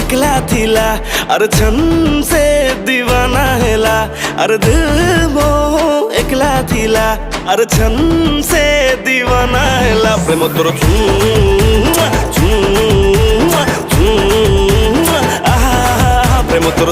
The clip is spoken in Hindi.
एकला थिला अरे छन से दीवाना हेला अरे दिल मो एकला थिला अरे छन से दीवाना हेला प्रेम तोर प्रेम तोर